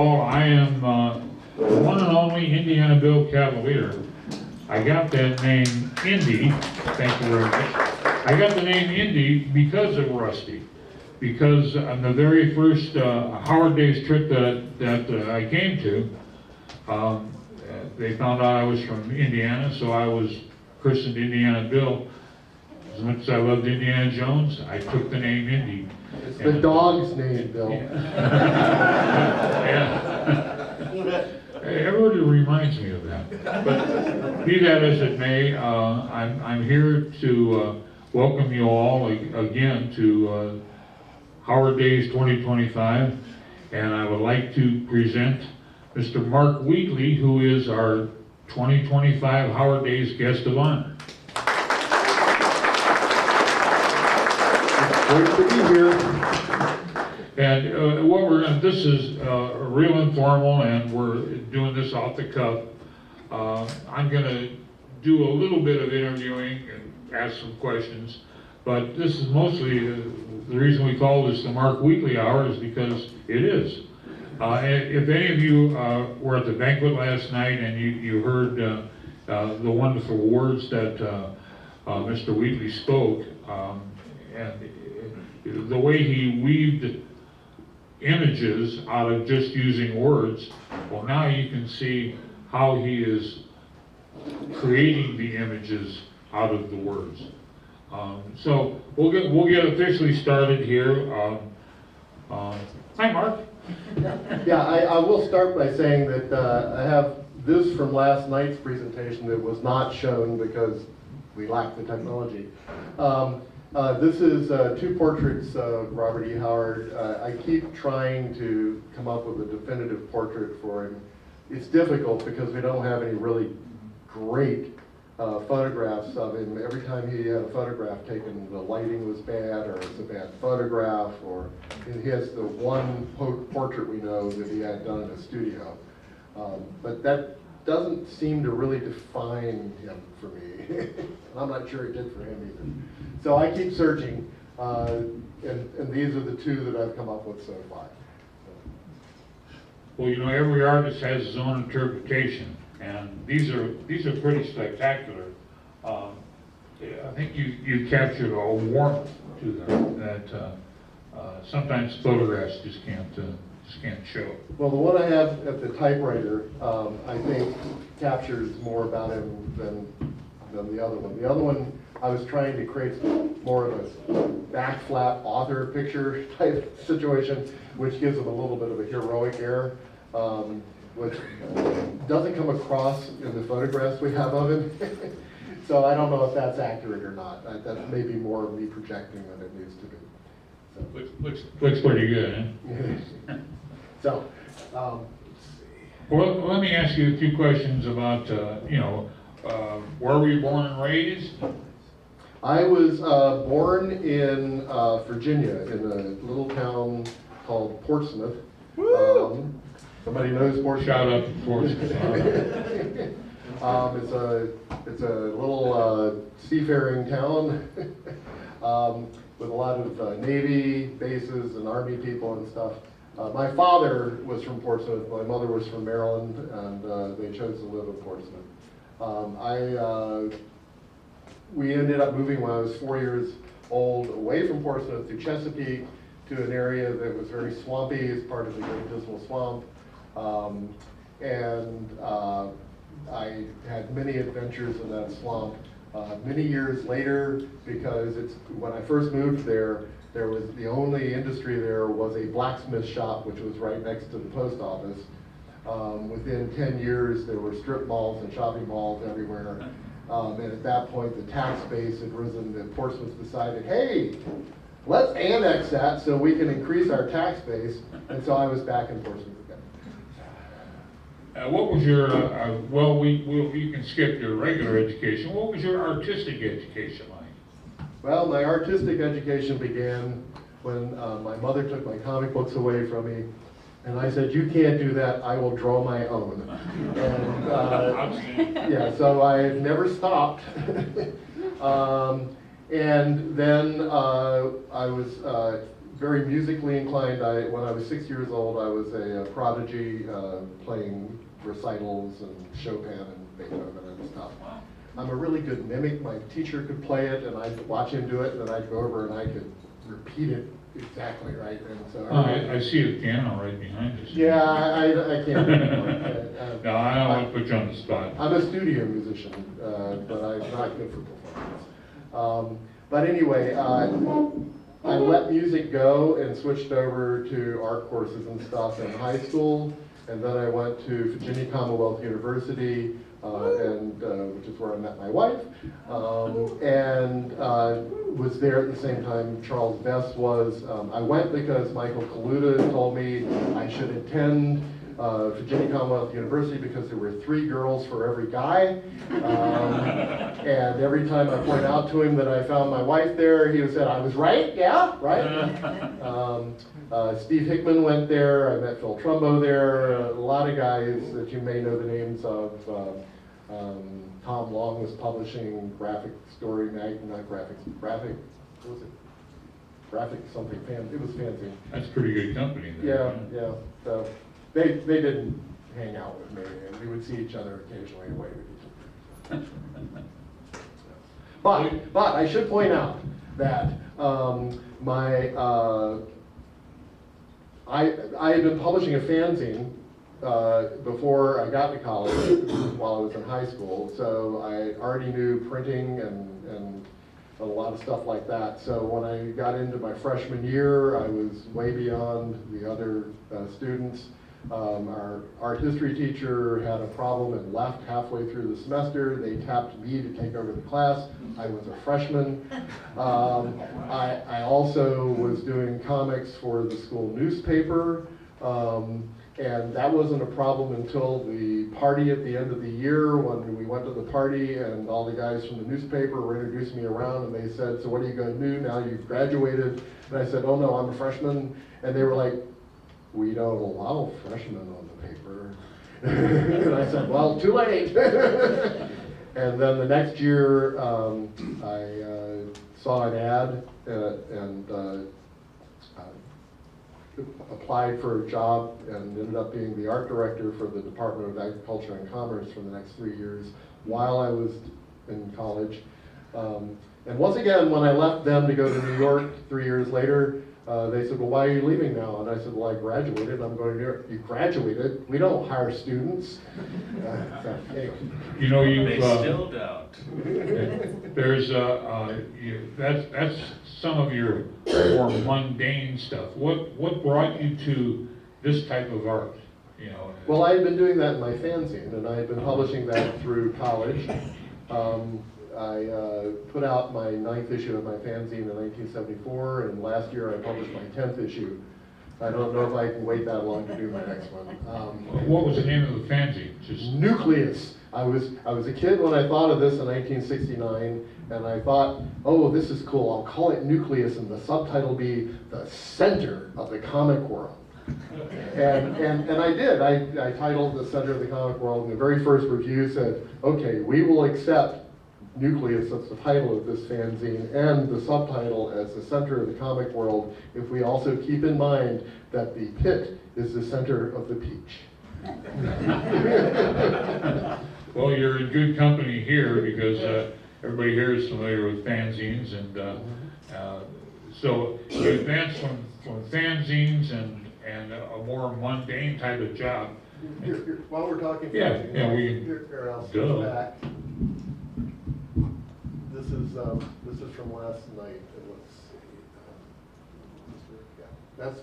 Oh, I am the one and only Indiana Bill Cavalier. I got that name Indy, thank you very much. I got the name Indy because of Rusty. Because on the very first Howard Days trip that I came to, they found out I was from Indiana, so I was christened Indiana Bill. As much as I loved Indiana Jones, I took the name Indy. It's the dog's name, Bill. Yeah. Everybody reminds me of that. But be that as it may, I'm here to welcome you all again to Howard Days 2025, and I would like to present Mr. Mark Wheatley, who is our 2025 Howard Days Guest of Honor. Great to be here. And this is real informal, and we're doing this off the cuff. I'm going to do a little bit of interviewing and ask some questions, but this is mostly the reason we call this the Mark Wheatley Hour is because it is. If any of you were at the banquet last night and you heard the wonderful words that Mr. Wheatley spoke, and the way he weaved images out of just using words, well, now you can see how he is creating the images out of the words. So we'll get officially started here. Hi, Mark. Yeah, I will start by saying that I have this from last night's presentation that was not shown because we lacked the technology. This is two portraits of Robert E. Howard. I keep trying to come up with a definitive portrait for him. It's difficult because we don't have any really great photographs of him. Every time he had a photograph taken, the lighting was bad, or it's a bad photograph, or he has the one portrait we know that he had done in a studio. But that doesn't seem to really define him for me. I'm not sure it did for him either. So I keep searching, and these are the two that I've come up with so far. Well, you know, every artist has his own interpretation, and these are pretty spectacular. I think you captured a warmth to them that sometimes photographs just can't show. Well, the one I have at the typewriter, I think captures more about him than the other one. The other one, I was trying to create more of a back flap author picture type situation, which gives him a little bit of a heroic air, which doesn't come across in the photographs we have of him. So I don't know if that's accurate or not. That may be more of me projecting than it needs to be. So. Looks pretty good, huh? So, Well, let me ask you a few questions about, where were you born and raised? I was born in Virginia, in a little town called Portsmouth. Somebody knows Portsmouth? Shout out to Portsmouth. It's a little seafaring town with a lot of Navy bases and Army people and stuff. My father was from Portsmouth, my mother was from Maryland, and they chose to live in Portsmouth. We ended up moving when I was 4 years old away from Portsmouth to Chesapeake, to an area that was very swampy as part of the Great Dismal Swamp. I had many adventures in that swamp. Many years later, because when I first moved there was the only industry there was a blacksmith shop, which was right next to the post office. Within 10 years, there were strip malls and shopping malls everywhere. And at that point, the tax base had risen, and Portsmouth decided, hey, let's annex that so we can increase our tax base. And so I was back in Portsmouth again. What was your, you can skip your regular education. What was your artistic education like? Well, my artistic education began when my mother took my comic books away from me. And I said, you can't do that, I will draw my own. And yeah, so I never stopped. And then I was very musically inclined. When I was 6 years old, I was a prodigy, playing recitals and Chopin and Beethoven and stuff. I'm a really good mimic. My teacher could play it, and I'd watch him do it, and then I'd go over and I could repeat it exactly right. And so I see a piano right behind us. yeah, I can't do it. No, I don't want to put you on the spot. I'm a studio musician, but I'm not good for performance. But anyway, I let music go and switched over to art courses and stuff in high school, and then I went to Virginia Commonwealth University, which is where I met my wife, and was there at the same time Charles Vess was. I went because Michael Kaluta told me I should attend Virginia Commonwealth University because there were 3 girls for every guy. And every time I point out to him that I found my wife there, he said, I was right, yeah, right. Steve Hickman went there, I met Phil Trumbo there, a lot of guys that you may know the names of. Tom Long was publishing Graphic Story Mag, not graphics, graphic, what was it? Graphic something, it was fancy. That's pretty good company there. Yeah. So they didn't hang out with me, and we would see each other occasionally and wave at each other. But I should point out that I had been publishing a fanzine before I got to college, while I was in high school. So I already knew printing and a lot of stuff like that. So when I got into my freshman year, I was way beyond the other students. Our art history teacher had a problem and left halfway through the semester. They tapped me to take over the class. I was a freshman. I also was doing comics for the school newspaper. And that wasn't a problem until the party at the end of the year, when we went to the party and all the guys from the newspaper were introducing me around, and they said, so what are you going to do now you've graduated? And I said, oh no, I'm a freshman. And they were like, we don't allow freshmen on the paper. And I said, well, too late. And then the next year, I saw an ad and applied for a job and ended up being the art director for the Department of Agriculture and Commerce for the next 3 years while I was in college. And once again, when I left them to go to New York 3 years later, they said, well, why are you leaving now? And I said, well, I graduated, I'm going to New York. You graduated? We don't hire students. So, anyway. You know, They still don't. There's that's some of your more mundane stuff. What brought you to this type of art? You know. Well, I had been doing that in my fanzine, and I had been publishing that through college. I put out my 9th issue of my fanzine in 1974, and last year I published my 10th issue. I don't know if I can wait that long to do my next one. What was the name of the fanzine? Just Nucleus. I was a kid when I thought of this in 1969, and I thought, oh, this is cool. I'll call it Nucleus, and the subtitle be The Center of the Comic World. And I did. I titled The Center of the Comic World, and the very first review said, okay, we will accept Nucleus, that's the title of this fanzine, and the subtitle as The Center of the Comic World, if we also keep in mind that the pit is the center of the peach. Well, you're in good company here because everybody here is familiar with fanzines, and so you advance from fanzines and a more mundane type of job. While we're talking, Yeah, fanzine, yeah, we here, I'll duh. switch back. This is from last night. And let's see.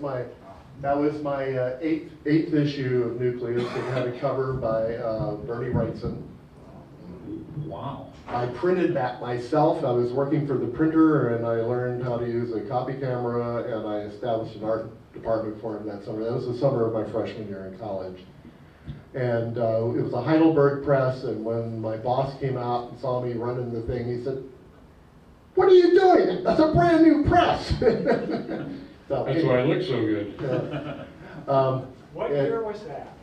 That was my eighth issue of Nucleus. It had a cover by Bernie Wrightson. Wow. I printed that myself. I was working for the printer, and I learned how to use a copy camera, and I established an art department for him that summer. That was the summer of my freshman year in college. And it was a Heidelberg press, and when my boss came out and saw me running the thing, he said, "What are you doing? That's a brand new press." So, That's why it looks so good. What year was that?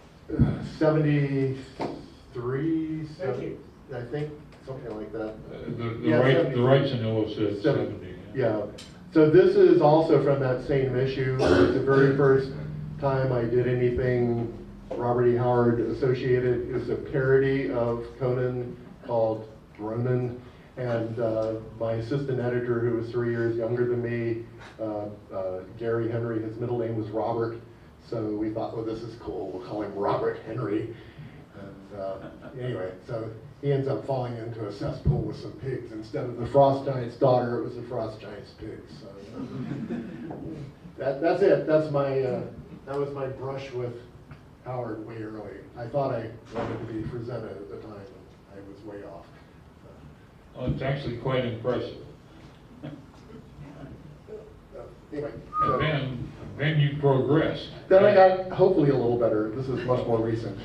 73, Thank you. I think, something like that. The Yeah, right, 73. the rights in Iowa said 70. Yeah, So this is also from that same issue. It's the very first time I did anything Robert E. Howard associated. It was a parody of Conan called Ronin. And my assistant editor, who was 3 years younger than me, Gary Henry, his middle name was Robert. So we thought, well, this is cool. We'll call him Robert Henry. And anyway, so he ends up falling into a cesspool with some pigs. Instead of the frost giant's daughter, it was the frost giant's pigs. So that's it. That's my that was my brush with Howard way early. I thought I wanted to be Frazetta at the time, and I was way off. Well, it's actually quite impressive. Anyway, And so then you progressed. then I got hopefully a little better. This is much more recent.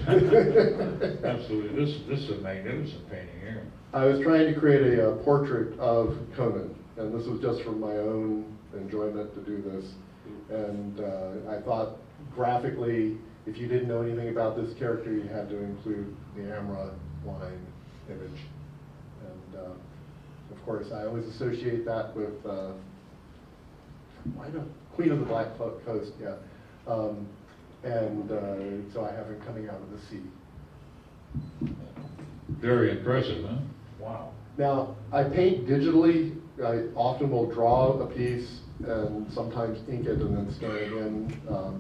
Absolutely. This is a magnificent painting here. I was trying to create a portrait of Conan, and this was just for my own enjoyment to do this. And I thought graphically, if you didn't know anything about this character, you had to include the Amra line image. And of course, I always associate that with Queen of the Black Coast, yeah. So I have him coming out of the sea. Very impressive, huh? Wow. Now, I paint digitally. I often will draw a piece and sometimes ink it and then scan it in.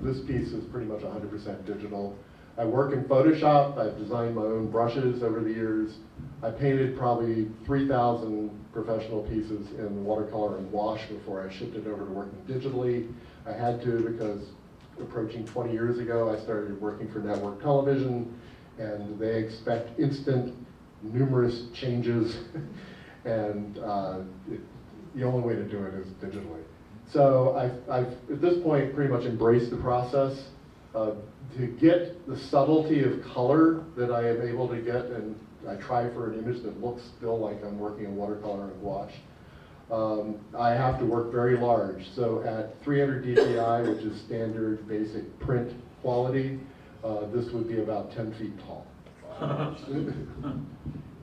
This piece is pretty much 100% digital. I work in Photoshop. I've designed my own brushes over the years. I painted probably 3,000 professional pieces in watercolor and wash before I shipped it over to working digitally. I had to because approaching 20 years ago, I started working for network television, and they expect instant, numerous changes, and the only way to do it is digitally. So I've at this point pretty much embraced the process. To get the subtlety of color that I am able to get, and I try for an image that looks still like I'm working in watercolor and gouache, I have to work very large. So at 300 dpi, which is standard basic print quality, this would be about 10 feet tall.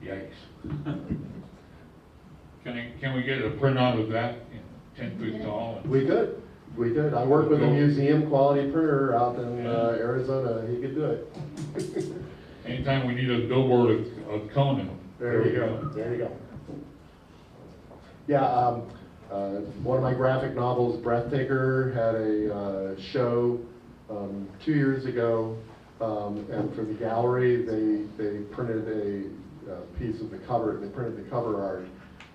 Yikes. Can we get a printout of that, 10 feet tall? We could. We could. I work with a museum quality printer out in Arizona. He could do it. Anytime we need a billboard of Conan. There you go. There you go. Yeah, one of my graphic novels, Breathtaker, had a show 2 years ago, and for the gallery, they printed a piece of the cover. They printed the cover art,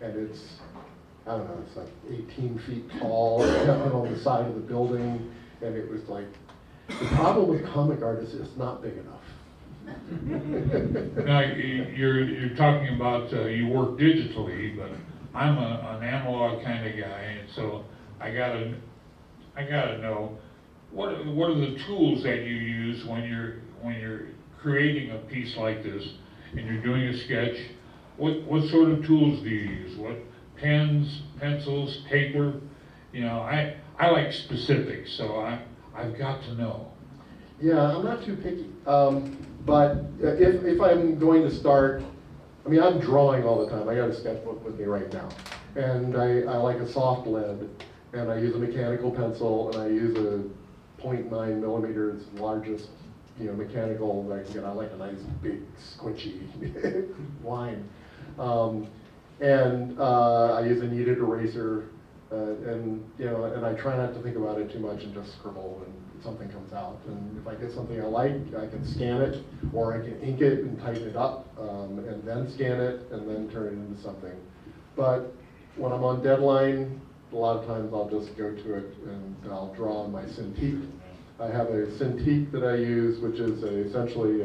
and it's, I don't know, it's like 18 feet tall, it's kept it on the side of the building, and it was like, the problem with comic art is it's not big enough. Now, you're talking about you work digitally, but I'm an analog kind of guy, and so I gotta know what are the tools that you use when you're creating a piece like this and you're doing a sketch. What sort of tools do you use? What pens, pencils, paper? You know, I like specifics, so I've got to know. Yeah, I'm not too picky. But if I'm going to start, I mean, I'm drawing all the time. I got a sketchbook with me right now. And I like a soft lead, and I use a mechanical pencil, and I use a 0.9 millimeters largest, mechanical that I can get. I like a nice big squishy line. I use a kneaded eraser, and I try not to think about it too much and just scribble and something comes out. And if I get something I like, I can scan it, or I can ink it and tighten it up, and then scan it, and then turn it into something. But when I'm on deadline, a lot of times I'll just go to it and I'll draw on my Cintiq. I have a Cintiq that I use, which is essentially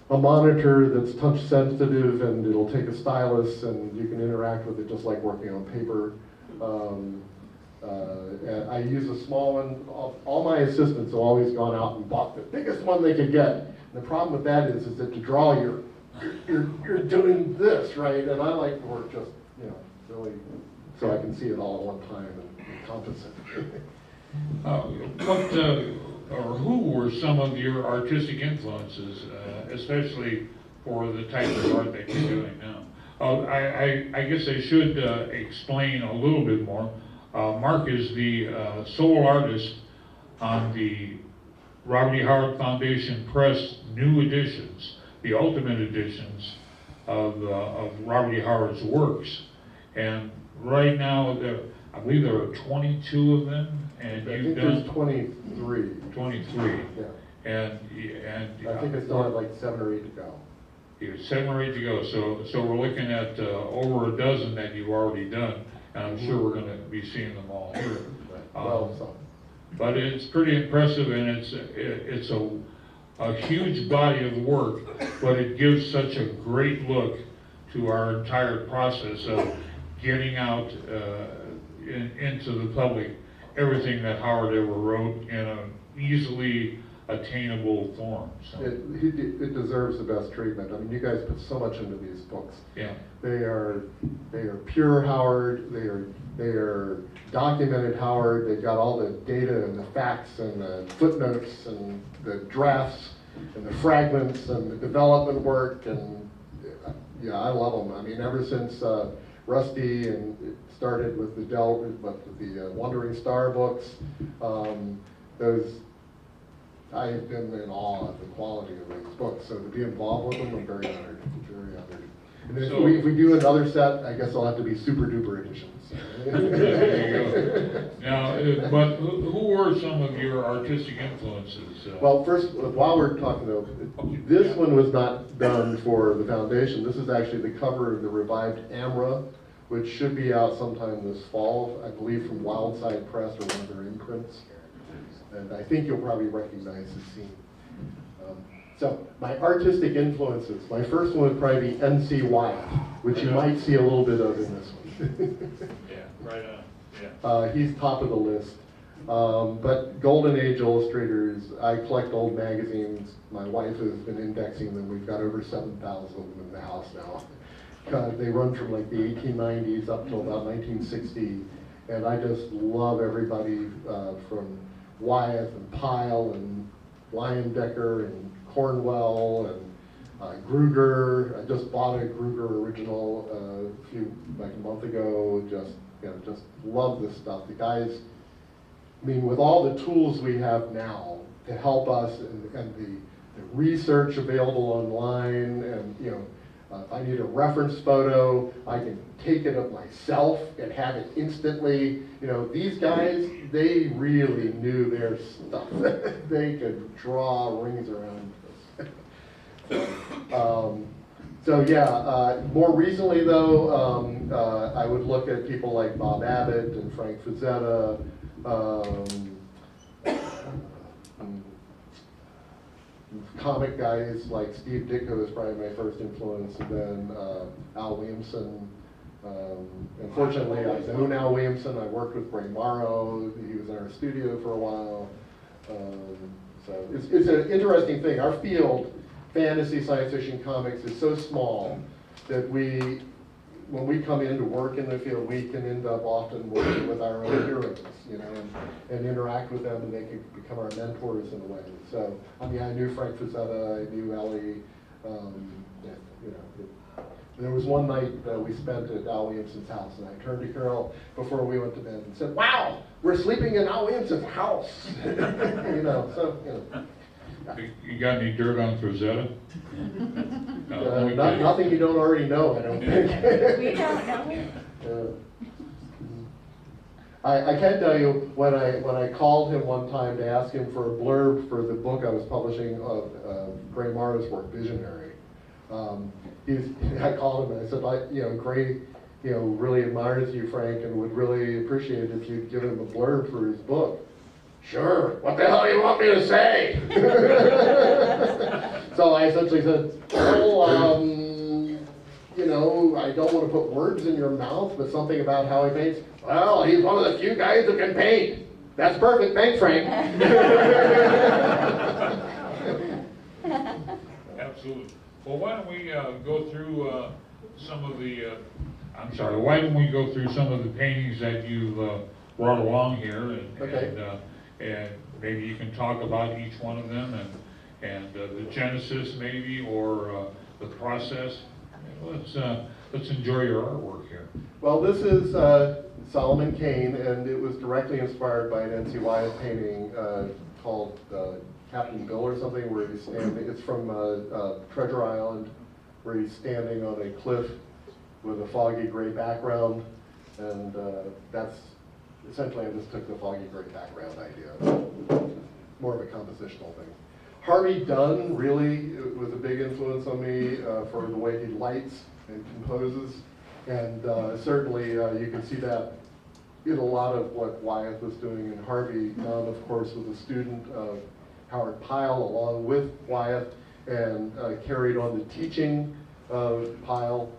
a monitor that's touch sensitive, and it'll take a stylus and you can interact with it just like working on paper. And I use a small one. All my assistants have always gone out and bought the biggest one they could get. And the problem with that is that to draw, you're doing this, right? And I like to work just, really, so I can see it all at one time and encompass it. Or who were some of your artistic influences, especially for the type of art that you're doing now? I guess I should explain a little bit more. Mark is the sole artist on the Robert E. Howard Foundation Press new editions, the ultimate editions of Robert E. Howard's works. And right now, I believe there are 22 of them, and I you've think there's done 23. 23. Yeah. And I think I still have like 7 or 8 to go. you have 7 or 8 to go, so we're looking at over a dozen that you've already done, and I'm sure we're gonna be seeing them all here. Well, so. But it's pretty impressive, and it's a huge body of work, but it gives such a great look to our entire process of getting out into the public everything that Howard ever wrote in an easily attainable form. So, It deserves the best treatment. I mean, you guys put so much into these books. yeah. They are pure Howard. They are documented Howard. They've got all the data and the facts and the footnotes and the drafts and the fragments and the development work, and yeah, I love them. I mean, ever since Rusty, and it started with the Wandering Star books, those. I've been in awe of the quality of these books, so to be involved with them, I'm very honored, very honored. And then So- if we do another set, I guess I'll have to be super duper editions. There you go. Now, but who were some of your artistic influences? Well, first, while we're talking though, this one was not done for the foundation. This is actually the cover of the revived AMRA, which should be out sometime this fall, I believe from Wildside Press or one of their imprints. And I think you'll probably recognize the scene. So my artistic influences, my first one would probably be N.C. Wyatt, which you might see a little bit of in this one. Yeah, right on, yeah. He's top of the list. But Golden Age illustrators, I collect old magazines. My wife has been indexing them. We've got over 7,000 of them in the house now. They run from like the 1890s up till about 1960. And I just love everybody from Wyeth and Pyle and Leyendecker and Cornwell and Gruger. I just bought a Gruger original a month ago. Just love this stuff. The guys, I mean, with all the tools we have now to help us and the research available online, and if I need a reference photo, I can take it of myself and have it instantly. These guys, they really knew their stuff. They could draw rings around us. So yeah, more recently though, I would look at people like Bob Abbott and Frank Frazetta, comic guys like Steve Ditko is probably my first influence, and then Al Williamson. Unfortunately, I known Al Williamson. I worked with Ray Morrow. He was in our studio for a while. So it's an interesting thing. Our field, fantasy, science fiction, comics, is so small that when we come in to work in the field, we can end up often working with our own heroes, and interact with them, and they can become our mentors in a way. So, I mean, I knew Frank Frazetta, I knew Ellie, there was one night that we spent at Al Williamson's house, and I turned to Carol before we went to bed and said, "Wow, we're sleeping in Al Williamson's house." You got any dirt on Frazetta? No, Nothing you don't already know, I don't think. We don't know. I can tell you, when I called him one time to ask him for a blurb for the book I was publishing of Gray Morrow's work, Visionary, I called him and I said, Gray, really admires you, Frank, and would really appreciate it if you'd give him a blurb for his book. Sure, what the hell do you want me to say? So I essentially said, I don't want to put words in your mouth, but something about how he paints. Well, he's one of the few guys who can paint. That's perfect, thanks, Frank. Absolutely. Well, why don't we go through why don't we go through some of the paintings that you've brought along here, and maybe you can talk about each one of them and the genesis maybe, or the process. Let's enjoy your artwork here. Well, this is Solomon Kane, and it was directly inspired by an N.C. Wyeth painting called Captain Bill or something, where he's standing. It's from Treasure Island, where he's standing on a cliff with a foggy gray background, and that's essentially, I just took the foggy gray background idea. More of a compositional thing. Harvey Dunn really was a big influence on me for the way he lights and composes, and certainly you can see that in a lot of what Wyeth was doing. And Harvey Dunn, of course, was a student of Howard Pyle along with Wyeth, and carried on the teaching of Pyle.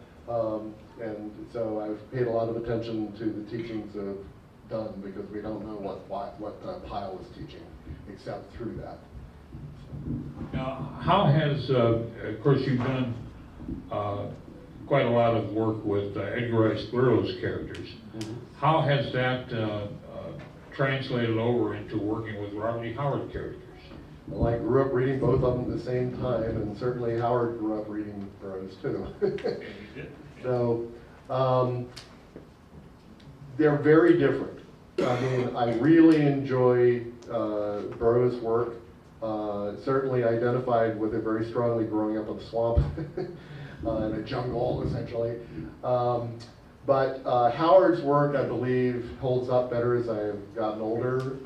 And so I've paid a lot of attention to the teachings of Dunn, because we don't know what Pyle was teaching except through that. Now, how has, of course, you've done quite a lot of work with Edgar Rice Burroughs characters. Mm-hmm. How has that translated over into working with Robert E. Howard characters? Well, I grew up reading both of them at the same time, and certainly Howard grew up reading Burroughs too. So, they're very different. I mean, I really enjoy Burroughs' work. Certainly identified with it very strongly growing up in the swamp, in a jungle, essentially. But Howard's work, I believe, holds up better as I've gotten older.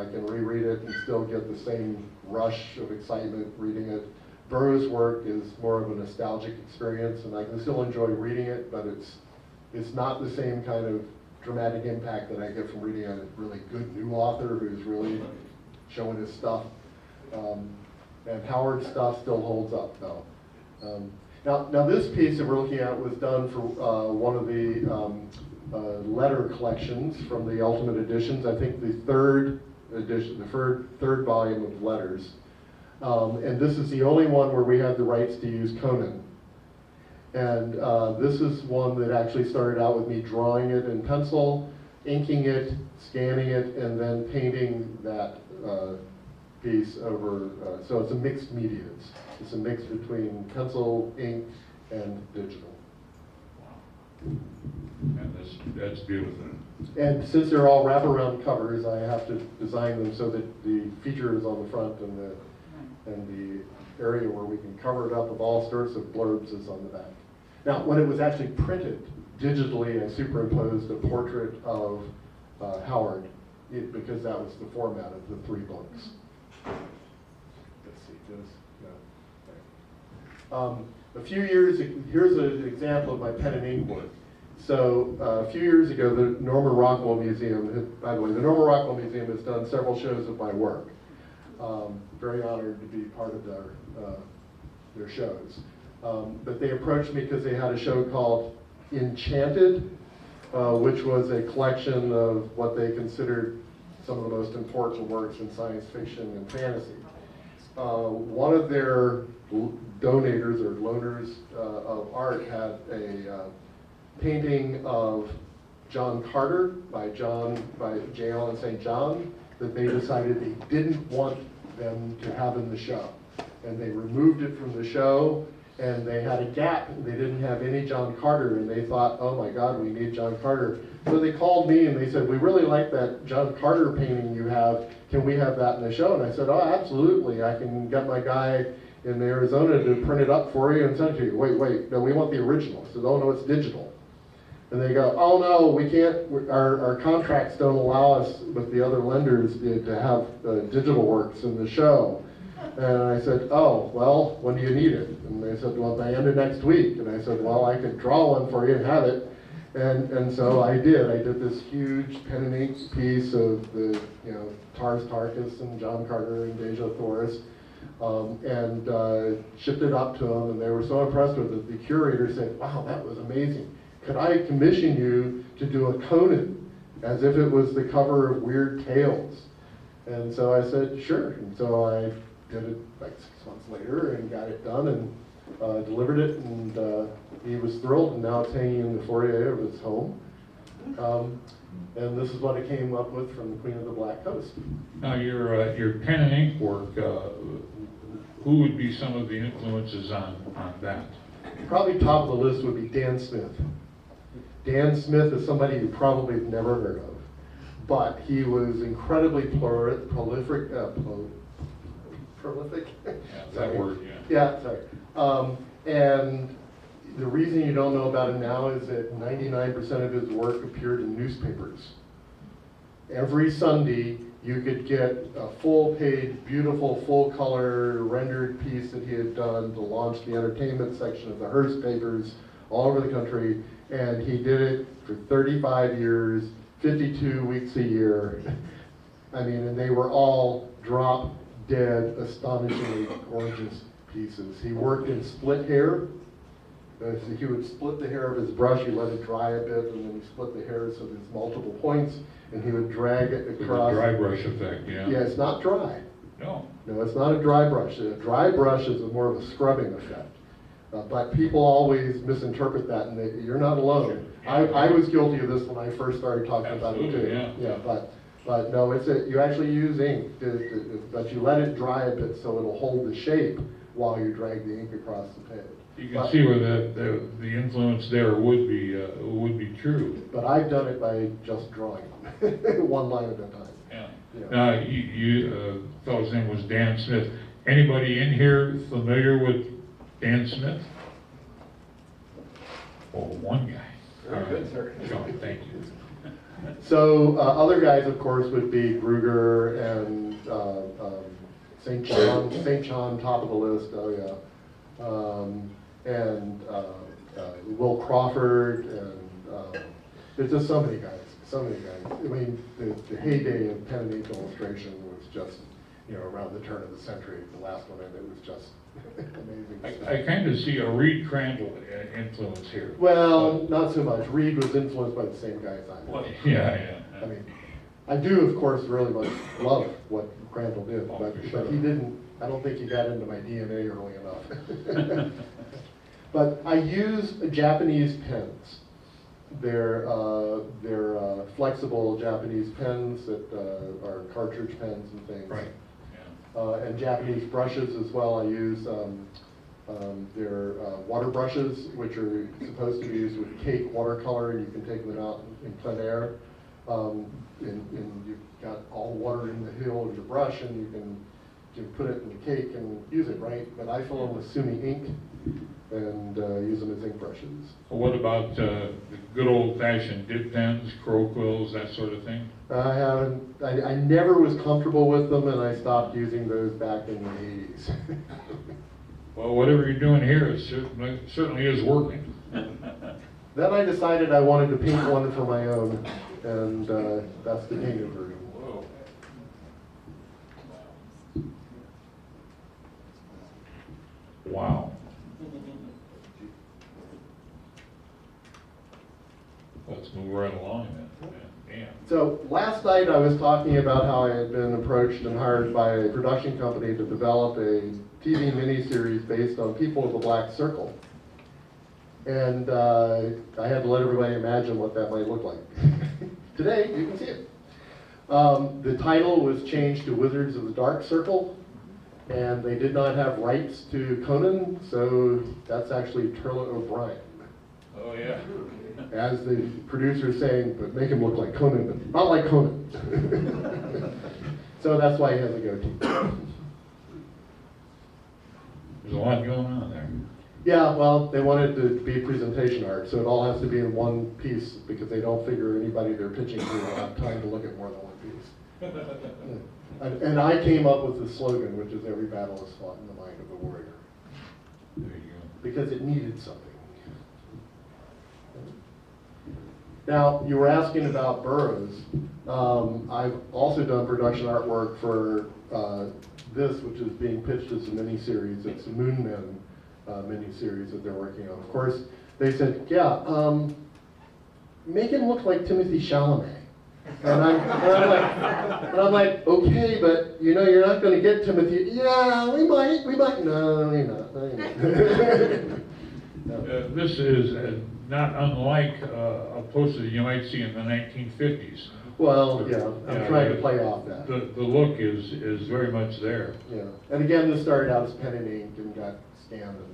I can reread it and still get the same rush of excitement reading it. Burroughs' work is more of a nostalgic experience, and I can still enjoy reading it, but it's not the same kind of dramatic impact that I get from reading a really good new author who's really showing his stuff. And Howard's stuff still holds up, though. Now this piece that we're looking at was done for one of the letter collections from the Ultimate Editions. I think the third edition, the third volume of letters. And this is the only one where we had the rights to use Conan. And this is one that actually started out with me drawing it in pencil, inking it, scanning it, and then painting that piece over. So it's a mixed media. It's a mix between pencil, ink, and digital. And that's beautiful. And since they're all wraparound covers, I have to design them so that the feature is on the front, and the area where we can cover it up with all sorts of blurbs is on the back. Now, when it was actually printed digitally, I superimposed a portrait of Howard, because that was the format of the 3 books. Let's see, a few years, here's an example of my pen and ink work. So a few years ago, the Norman Rockwell Museum, by the way, the Norman Rockwell Museum has done several shows of my work. Very honored to be part of their shows. But they approached me because they had a show called Enchanted, which was a collection of what they considered some of the most important works in science fiction and fantasy. One of their donators or loaners of art had a painting of John Carter by J. Allen St. John that they decided they didn't want them to have in the show. And they removed it from the show, and they had a gap. They didn't have any John Carter, and they thought, oh my God, we need John Carter. So they called me and they said, we really like that John Carter painting you have. Can we have that in the show? And I said, oh, absolutely. I can get my guy in Arizona to print it up for you and send it to you. Wait, no, we want the original. I said, oh no, it's digital. And they go, oh no, we can't, our contracts don't allow us with the other lenders to have digital works in the show. And I said, oh, well, when do you need it? And they said, well, by the end of next week. And I said, well, I could draw one for you and have it. And so I did. I did this huge pen and ink piece of the, Tars Tarkas and John Carter and Deja Thoris, and shipped it up to them, and they were so impressed with it. The curator said, wow, that was amazing. Could I commission you to do a Conan, as if it was the cover of Weird Tales? And so I said, sure. And so I did it like 6 months later and got it done and delivered it, and he was thrilled, and now it's hanging in the foyer of his home. And this is what I came up with from the Queen of the Black Coast. Now, your pen and ink work, who would be some of the influences on that? Probably top of the list would be Dan Smith. Dan Smith is somebody you probably have never heard of, but he was incredibly prolific. Prolific? Yeah, that word, yeah. Yeah, sorry. And the reason you don't know about him now is that 99% of his work appeared in newspapers. Every Sunday, you could get a full-page, beautiful, full-color rendered piece that he had done to launch the entertainment section of the Hearst papers all over the country, and he did it for 35 years, 52 weeks a year. I mean, and they were all drop-dead, astonishingly gorgeous pieces. He worked in split hair. So he would split the hair of his brush, he let it dry a bit, and then he split the hair so there's multiple points, and he would drag it With across. the dry brush effect, yeah. Yeah, it's not dry. No. No, it's not a dry brush. A dry brush is more of a scrubbing effect. But people always misinterpret that, and you're not alone. I was guilty of this when I first started talking about it too. Absolutely, yeah. But no, you actually use ink, but you let it dry a bit so it'll hold the shape while you drag the ink across the page. You can see where the influence there would be true. But I've done it by just drawing them, one line at a time. Yeah. Yeah. Now, you fellow's name was Dan Smith. Anybody in here familiar with Dan Smith? Oh, one guy. Very good, sir. Sean, thank you. So other guys, of course, would be Gruger and St. John. St. John, top of the list. Oh yeah. And Will Crawford, and there's just so many guys, so many guys. I mean, the heyday of pen and ink illustration was just, around the turn of the century. The last one, and it was just amazing. I kind of see a Reed Crandall influence here. Well, not so much. Reed was influenced by the same guys I Well, am. yeah. I mean, I do, of course, really much love what Crandall did, Oh, but for sure. he didn't. I don't think he got into my DNA early enough. But I use Japanese pens. They're flexible Japanese pens that are cartridge pens and things. Right. And Japanese brushes as well. I use their water brushes, which are supposed to be used with cake watercolor, and you can take them out in plein air. And you've got all the water in the hill of your brush, and you can put it in the cake and use it, right? But I fill them with Sumi ink and use them as ink brushes. What about the good old-fashioned dip pens, crow quills, that sort of thing? I never was comfortable with them, and I stopped using those back in the 80s. Well, whatever you're doing here, it certainly is working. Then I decided I wanted to paint one for my own, and that's the painted version. Whoa. Wow. Let's move right along then. Damn. So last night I was talking about how I had been approached and hired by a production company to develop a TV miniseries based on People of the Black Circle. And I had to let everybody imagine what that might look like. Today, you can see it. The title was changed to Wizards of the Dark Circle, and they did not have rights to Conan, so that's actually Turlough O'Brien. Oh, yeah. As the producer's saying, but make him look like Conan, but not like Conan. So that's why he has a goatee. There's a lot going on there. Yeah, well, they wanted it to be presentation art, so it all has to be in one piece because they don't figure anybody they're pitching to will have time to look at more than one piece. And I came up with the slogan, which is every battle is fought in the mind of the warrior, There you go. because it needed something. Now, you were asking about Burroughs. I've also done production artwork for this, which is being pitched as a miniseries. It's the Moon Men miniseries that they're working on. Of course, they said, yeah, make him look like Timothy Chalamet. And I'm like, okay, but you're not going to get Timothy. Yeah, we might. No, you're not. No, you're not. No. This is not unlike a poster that you might see in the 1950s. Well, yeah, I'm trying to play off that. The look is very much there. Yeah, and again, this started out as pen and ink and got scanned and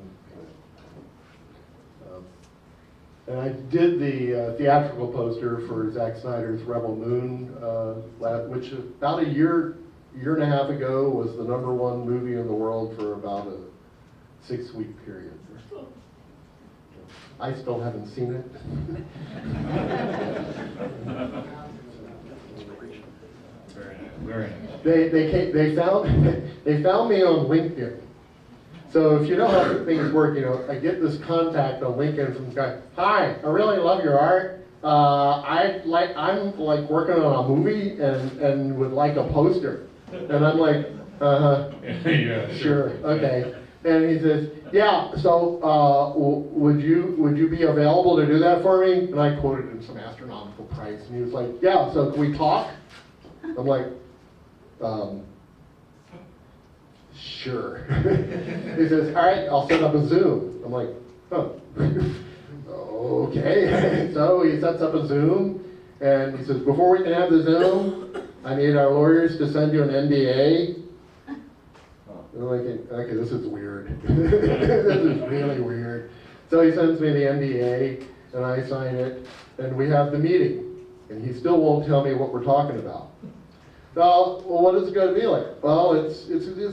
And I did the theatrical poster for Zack Snyder's Rebel Moon, which about a year and a half ago was the #1 movie in the world for about a 6-week period. I still haven't seen it. Very nice. They found me on LinkedIn. So if you know how things work, I get this contact on LinkedIn from the guy. Hi, I really love your art. I'm like working on a movie and would like a poster. And I'm like, Yeah, sure, okay. And he says, yeah. So would you be available to do that for me? And I quoted him some astronomical price, and he was like, yeah. So can we talk? I'm like, sure. He says, all right, I'll set up a Zoom. I'm like, oh, okay. So he sets up a Zoom, and he says, before we can have the Zoom, I need our lawyers to send you an NDA. And I'm like, okay, this is weird. This is really weird. So he sends me the NDA, and I sign it, and we have the meeting. And he still won't tell me what we're talking about. Well, what is it going to be like? Well, it's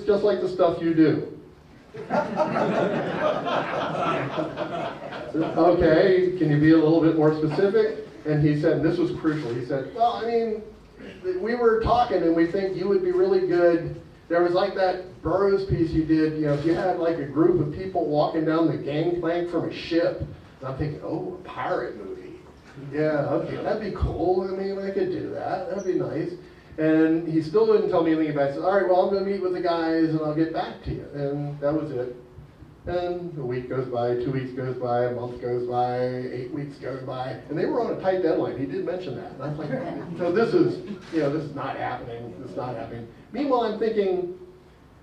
just like the stuff you do. Okay, can you be a little bit more specific? And he said, and this was crucial, he said, well, I mean, we were talking and we think you would be really good. There was like that Burroughs piece you did, if you had like a group of people walking down the gangplank from a ship. And I'm thinking, oh, a pirate movie. Yeah, okay, that'd be cool. I mean, I could do that. That'd be nice. And he still didn't tell me anything about it. He said, all right, well, I'm going to meet with the guys and I'll get back to you. And that was it. And a week goes by, 2 weeks goes by, a month goes by, 8 weeks goes by. And they were on a tight deadline. He did mention that. And I was like, so this is not happening. This is not happening. Meanwhile, I'm thinking,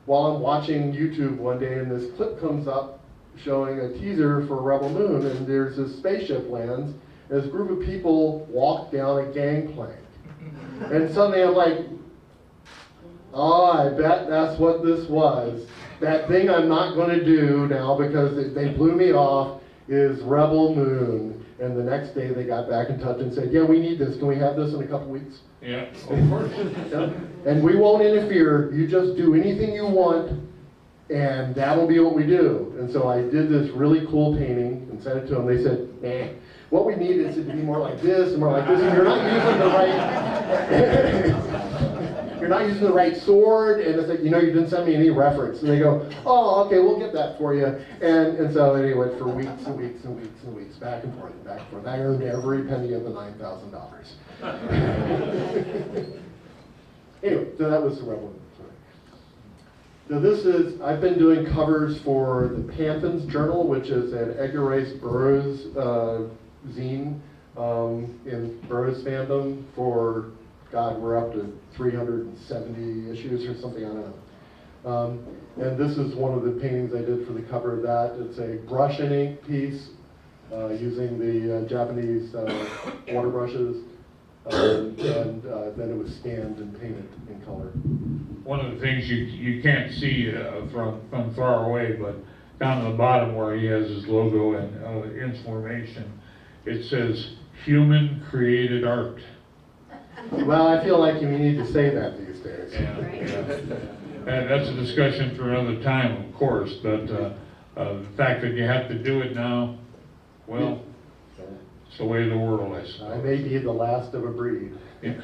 while I'm watching YouTube one day and this clip comes up showing a teaser for Rebel Moon, and there's this spaceship lands, and this group of people walk down a gangplank. And suddenly I'm like, oh, I bet that's what this was. That thing I'm not going to do now because they blew me off is Rebel Moon. And the next day they got back in touch and said, yeah, we need this. Can we have this in a couple weeks? Yeah, of course. Yeah. And we won't interfere. You just do anything you want, and that'll be what we do. And so I did this really cool painting and sent it to them. They said, what we need is it to be more like this and more like this. And you're not using the right, you're not using the right sword. And it's like, you didn't send me any reference. And they go, oh, okay, we'll get that for you. And so anyway, for weeks and weeks and weeks and weeks, back and forth, back and forth. I earned every penny of the $9,000. Anyway, so that was the Rebel Moon. So I've been doing covers for the Panthons Journal, which is an Edgar Rice Burroughs zine in Burroughs fandom for, God, we're up to 370 issues or something, I don't know. And this is one of the paintings I did for the cover of that. It's a brush and ink piece using the Japanese water brushes. And then it was scanned and painted in color. One of the things you can't see from far away, but down at the bottom where he has his logo and information, it says human created art. Well, I feel like you need to say that these days. Yeah. And that's a discussion for another time, of course, but the fact that you have to do it now, well, it's the way of the world, I suppose. I may be the last of a breed. Yeah.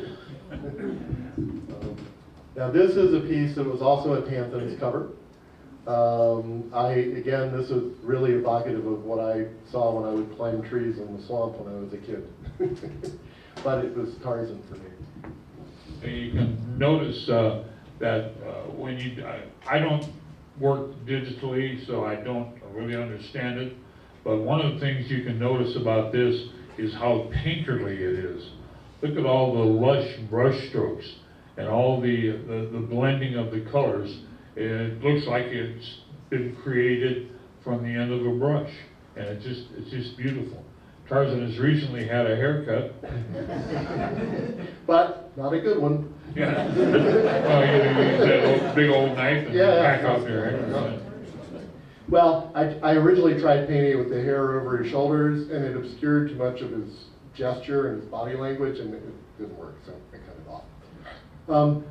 Now this is a piece that was also a Panthons cover. Again, this is really evocative of what I saw when I would climb trees in the swamp when I was a kid. But it was Tarzan for me. You can notice that when I don't work digitally, so I don't really understand it. But one of the things you can notice about this is how painterly it is. Look at all the lush brush strokes and all the blending of the colors. It looks like it's been created from the end of a brush, and it's just beautiful. Tarzan has recently had a haircut. But not a good one. Yeah. Well, you use that big old knife and hack off your hair. Well, I originally tried painting it with the hair over his shoulders, and it obscured too much of his gesture and his body language, and it didn't work, so I cut it off.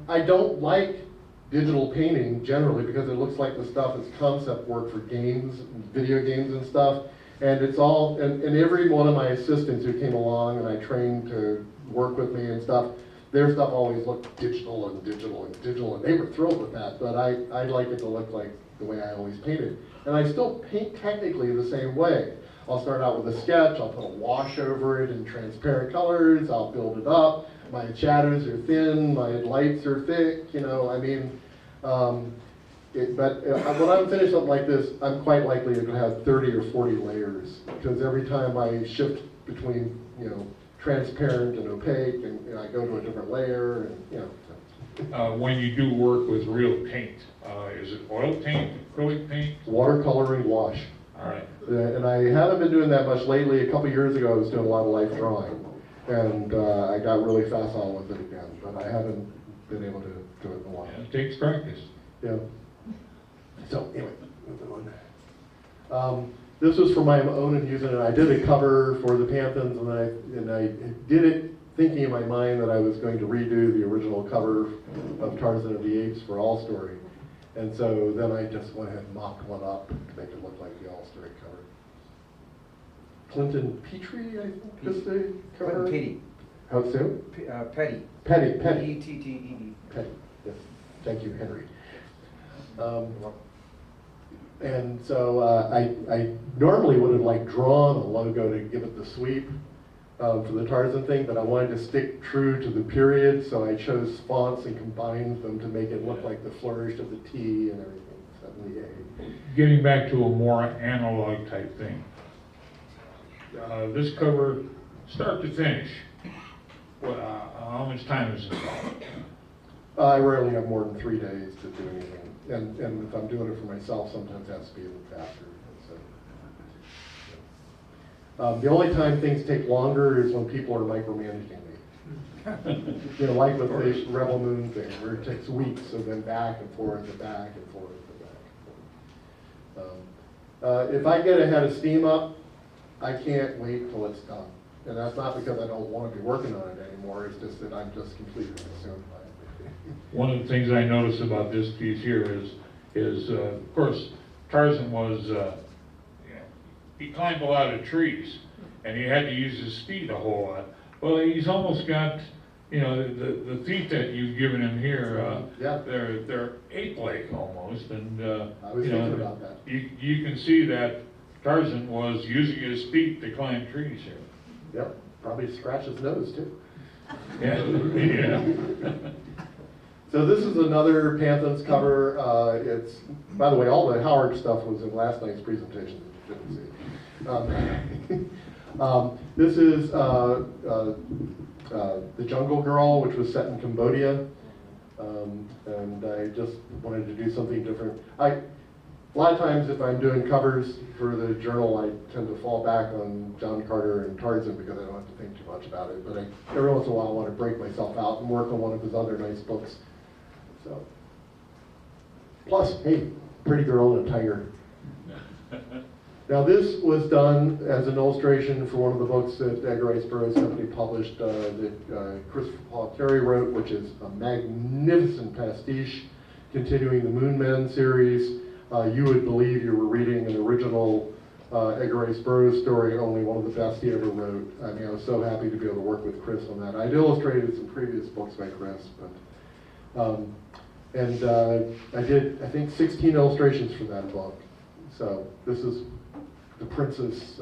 I don't like digital painting generally because it looks like the stuff is concept work for games, video games and stuff. And it's all, and every one of my assistants who came along and I trained to work with me and stuff, their stuff always looked digital and digital and digital, and they were thrilled with that, but I like it to look like the way I always painted. And I still paint technically the same way. I'll start out with a sketch, I'll put a wash over it in transparent colors, I'll build it up. My shadows are thin, my lights are thick, you know, I mean, when I'm finished something like this, I'm quite likely to have 30 or 40 layers, because every time I shift between, you know, transparent and opaque, and I go to a different layer, and, you know. When you do work with real paint, is it oil paint, acrylic paint? Watercoloring wash. All right. And I haven't been doing that much lately. A couple years ago, I was doing a lot of life drawing, and I got really facile with it again, but I haven't been able to do it in a while. Yeah, it takes practice. Yeah. So anyway, moving on. This was for my own amusement, and I did a cover for the Pantheons, and I did it thinking in my mind that I was going to redo the original cover of Tarzan of the Apes for All Story. And so then I just went ahead and mocked one up to make it look like the All Story cover. Clinton Petrie, I think, is the cover. Clinton Petty. How soon? Petty. Petty. P-E-T-T-E-D. Petty, yes. Thank you, Henry. And so I normally would have like drawn a logo to give it the sweep for the Tarzan thing, but I wanted to stick true to the period, so I chose fonts and combined them to make it look like the flourish of the T and everything, 78. Getting back to a more analog type thing. This cover, start to finish, how much time is involved? I rarely have more than 3 days to do anything. And if I'm doing it for myself, sometimes it has to be a little faster. So, the only time things take longer is when people are micromanaging me. You know, like with the Rebel Moon thing, where it takes weeks of them back and forth and back and forth and back and forth. If I get a head of steam up, I can't wait till it's done. And that's not because I don't want to be working on it anymore, it's just that I'm just completely consumed by it. One of the things I notice about this piece here is of course, Tarzan was, he climbed a lot of trees, and he had to use his speed a whole lot. Well, he's almost got, you know, the feet that you've given him here, Yeah. they're ape-like almost, and I was thinking about that. You can see that Tarzan was using his feet to climb trees here. Yep, probably scratch his nose too. Yeah, yeah. So this is another Pantheons cover. It's, by the way, all the Howard stuff was in last night's presentation that you didn't see. This is The Jungle Girl, which was set in Cambodia. And I just wanted to do something different. A lot of times if I'm doing covers for the journal, I tend to fall back on John Carter and Tarzan because I don't have to think too much about it. But every once in a while I want to break myself out and work on one of his other nice books. So, plus, hey, pretty girl and a tiger. Now this was done as an illustration for one of the books that Edgar Rice Burroughs Company published that Christopher Paul Carey wrote, which is a magnificent pastiche continuing the Moon Men series. You would believe you were reading an original Edgar Rice Burroughs story, only one of the best he ever wrote. I mean, I was so happy to be able to work with Chris on that. I'd illustrated some previous books by Chris, but I did, I think, 16 illustrations for that book. So this is the Princess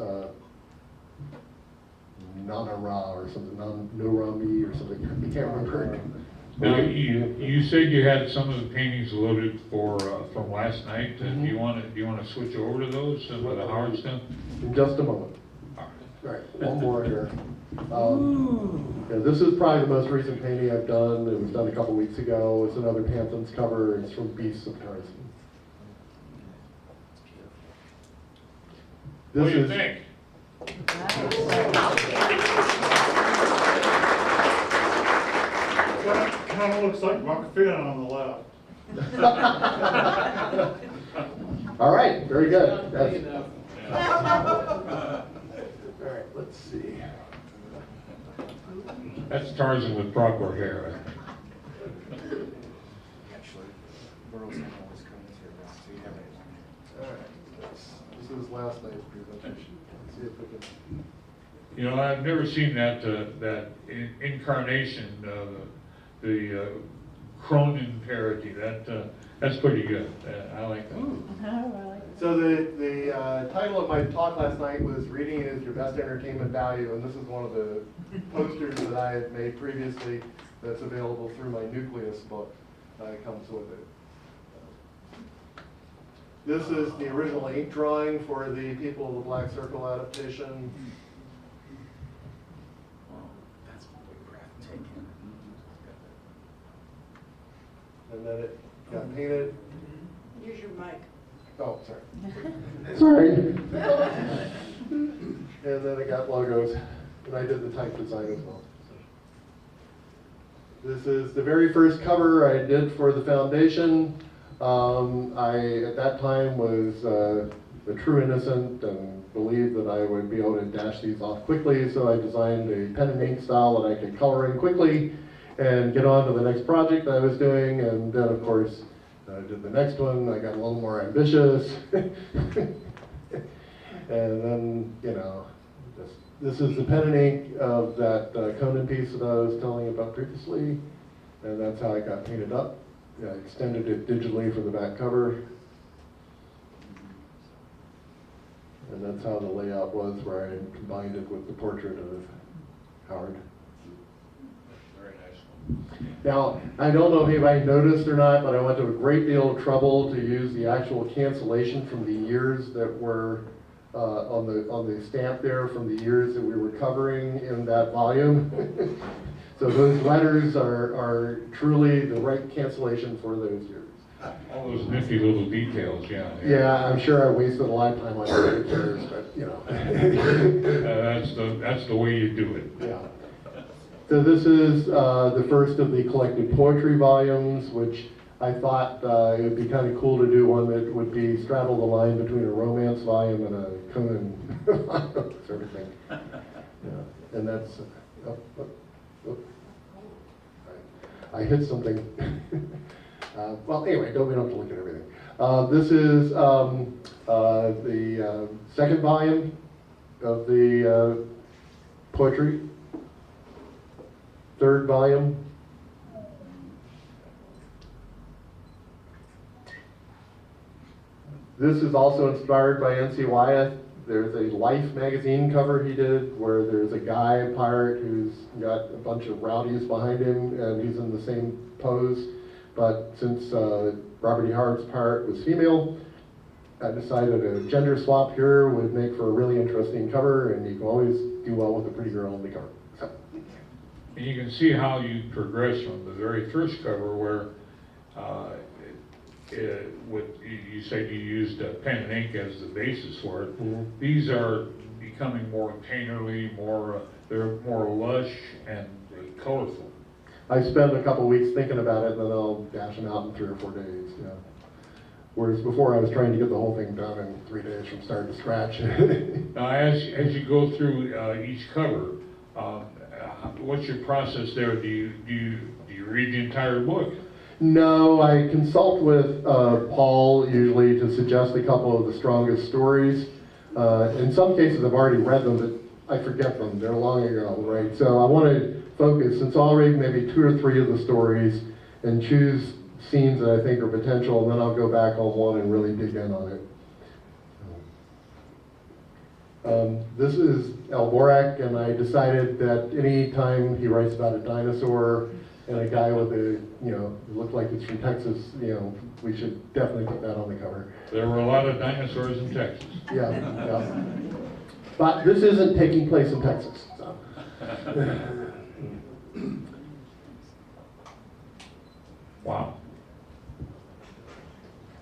Nanara or something, Norami or something. I can't remember. Now, you said you had some of the paintings loaded for from last night. Do you want to switch over to those for the Howard stuff? In just a moment. All right, one more here. Yeah, this is probably the most recent painting I've done. It was done a couple weeks ago. It's another Pantheons cover. It's from Beasts of Tarzan. What do you think? Kind of looks like Mark Wheatley on the left. All right, very good. Not big That's- enough. all right, let's see. That's Tarzan with proper hair. Actually, girls can always come into your house, so you have it. All right, this is last night's presentation. Let's see if we can. You know, I've never seen that incarnation of the Cronin parody. That's pretty good. I like that. So the title of my talk last night was "Reading is Your Best Entertainment Value," and this is one of the posters that I had made previously that's available through my Nucleus book. It comes with it. This is the original ink drawing for the People of the Black Circle adaptation. That's way breathtaking. And then it got painted. Use your mic. Oh, sorry. Sorry. And then it got logos, and I did the type design as well. This is the very first cover I did for the foundation. I, at that time, was a true innocent and believed that I would be able to dash these off quickly, so I designed a pen and ink style that I could color in quickly and get on to the next project I was doing, and then, of course, I did the next one. I got a little more ambitious. And then, you know, this is the pen and ink of that Conan piece that I was telling you about previously. And that's how it got painted up. I extended it digitally for the back cover. And that's how the layout was, where I combined it with the portrait of Howard. Very nice. Now, I don't know if anybody noticed or not, but I went to a great deal of trouble to use the actual cancellation from the years that were on the stamp there, from the years that we were covering in that volume. So those letters are truly the right cancellation for those years. All those nifty little details, yeah. Yeah, I'm sure I wasted a lot of time on pictures, but you know. That's the way you do it. Yeah. So this is the first of the collected poetry volumes, which I thought it would be kind of cool to do one that would be straddle the line between a romance volume and a Conan volume sort of thing. Yeah. And that's, I hit something. Well, anyway, we don't have to look at everything. This is the second volume of the poetry. Third volume. This is also inspired by N.C. Wyeth. There's a Life magazine cover he did where there's a guy, pirate, who's got a bunch of rowdies behind him and he's in the same pose. But since Robert E. Howard's pirate was female, I decided a gender swap here would make for a really interesting cover, and you can always do well with a pretty girl on the cover. So. And you can see how you progress from the very first cover where you said you used pen and ink as the basis for it. Mm-hmm. These are becoming more painterly, they're more lush and colorful. I spend a couple weeks thinking about it, and then I'll dash them out in 3 or 4 days. Yeah. Whereas before I was trying to get the whole thing done in 3 days from start to scratch. Now, as you go through each cover, what's your process there? Do you read the entire book? No, I consult with Paul usually to suggest a couple of the strongest stories. In some cases, I've already read them, but I forget them. They're long ago, right? So I want to focus, since I'll read maybe 2 or 3 of the stories and choose scenes that I think are potential, and then I'll go back on one and really dig in on it. This is Elborak, and I decided that any time he writes about a dinosaur and a guy with a, looked like it's from Texas, we should definitely put that on the cover. There were a lot of dinosaurs in Texas. Yeah, yeah. But this isn't taking place in Texas, so. Wow.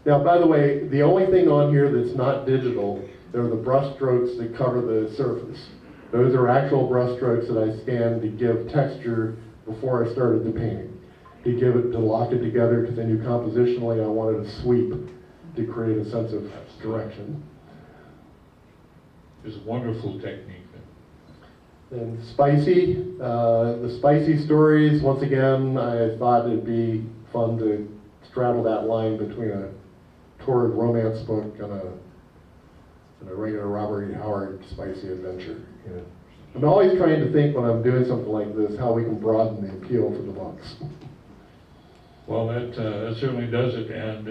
Now, by the way, the only thing on here that's not digital, they're the brush strokes that cover the surface. Those are actual brush strokes that I scanned to give texture before I started the painting. To lock it together, because I knew compositionally I wanted a sweep. to create a sense of direction. It's a wonderful technique. And spicy, the spicy stories, once again, I thought it'd be fun to straddle that line between a torrid romance book and a regular Robert E. Howard spicy adventure. You know. I'm always trying to think when I'm doing something like this, how we can broaden the appeal for the books. Well, that certainly does it, and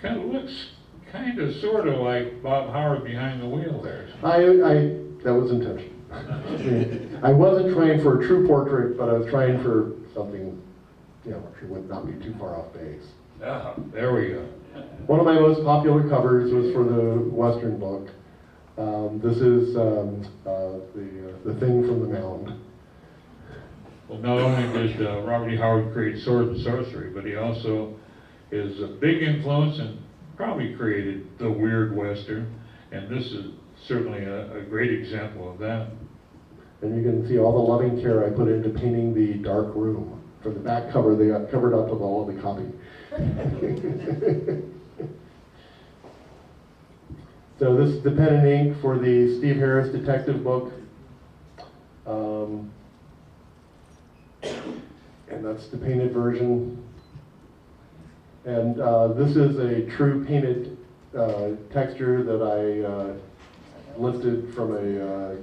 kind of looks kind of sort of like Bob Howard behind the wheel there. That was intentional. I wasn't trying for a true portrait, but I was trying for something, you know, it would not be too far off base. Ah, there we go. One of my most popular covers was for the Western book. This is the Thing from the Mound. Well, not only did Robert E. Howard create Sword and Sorcery, but he also is a big influence and probably created the Weird Western, and this is certainly a great example of that. And you can see all the loving care I put into painting the dark room. For the back cover, they got covered up with all of the copy. So this is the pen and ink for the Steve Harris detective book. And that's the painted version. And this is a true painted texture that I lifted from a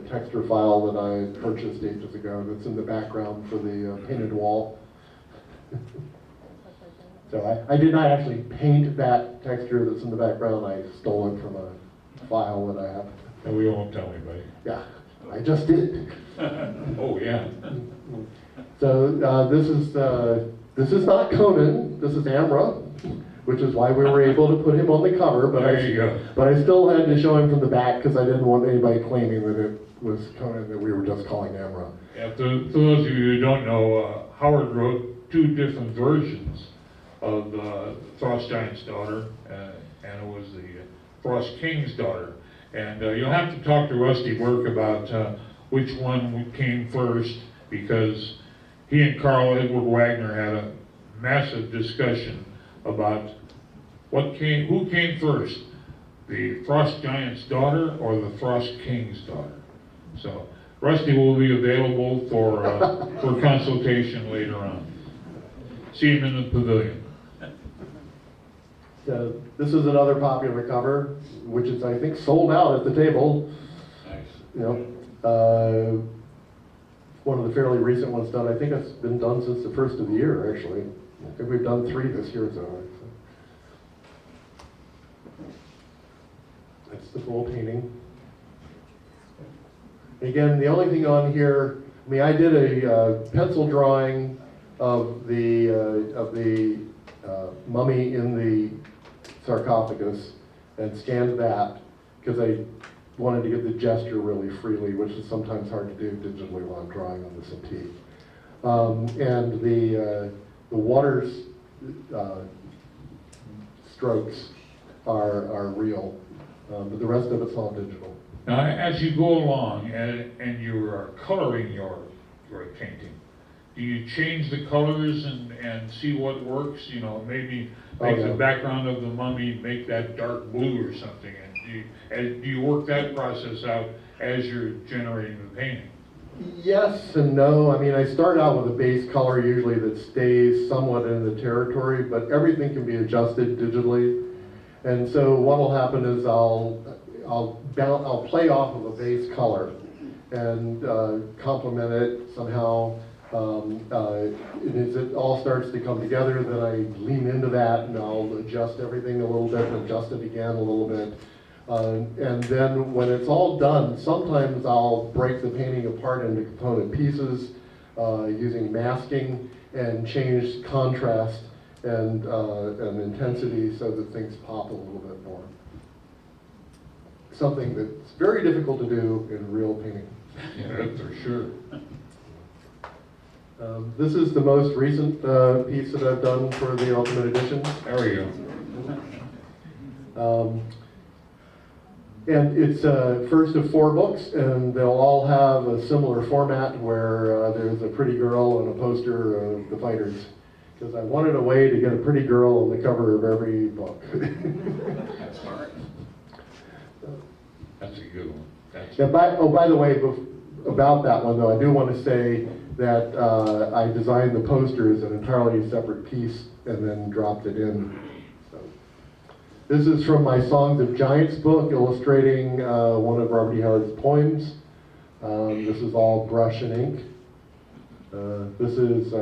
texture file that I purchased ages ago that's in the background for the painted wall. So I did not actually paint that texture that's in the background. I stole it from a file that I have. And we won't tell anybody. Yeah, I just did. Oh, yeah. So this is not Conan. This is Amra, which is why we were able to put him on the cover. But There you go. But I still had to show him from the back because I didn't want anybody claiming that it was Conan that we were just calling Amra. Yeah, for those of you who don't know, Howard wrote two different versions of Frost Giant's daughter, and it was the Frost King's daughter. And you'll have to talk to Rusty Burke about which one came first, because he and Carl Edward Wagner had a massive discussion about who came first, the Frost Giant's daughter or the Frost King's daughter. So Rusty will be available for consultation later on. See him in the pavilion. So this is another popular cover, which is I think sold out at the table. Nice. You know, one of the fairly recent ones done. I think it's been done since the first of the year, actually. I think we've done 3 this year, so. That's the full painting. Again, the only thing on here, I mean, I did a pencil drawing of the mummy in the sarcophagus and scanned that because I wanted to get the gesture really freely, which is sometimes hard to do digitally while I'm drawing on the settee. And the water strokes are real, but the rest of it's all digital. Now, as you go along and you are coloring your painting, do you change the colors and see what works? You know, maybe make the background of the mummy, make that dark blue or something. And do you work that process out as you're generating the painting? Yes and no. I mean, I start out with a base color usually that stays somewhat in the territory, but everything can be adjusted digitally. And so what will happen is I'll play off of a base color and complement it somehow. As it all starts to come together, then I lean into that and I'll adjust everything a little bit and adjust it again a little bit. And then when it's all done, sometimes I'll break the painting apart into component pieces using masking and change contrast and intensity so that things pop a little bit more. Something that's very difficult to do in real painting. Yeah, that's for sure. This is the most recent piece that I've done for the Ultimate Edition. There we go. And it's first of 4 books, and they'll all have a similar format where there's a pretty girl and a poster of the fighters because I wanted a way to get a pretty girl on the cover of every book. That's smart. That's a good one. That's Yeah, by the way, about that one though, I do want to say that I designed the poster as an entirely separate piece and then dropped it in. So, this is from my Songs of Giants book, illustrating one of Robert E. Howard's poems. This is all brush and ink. This is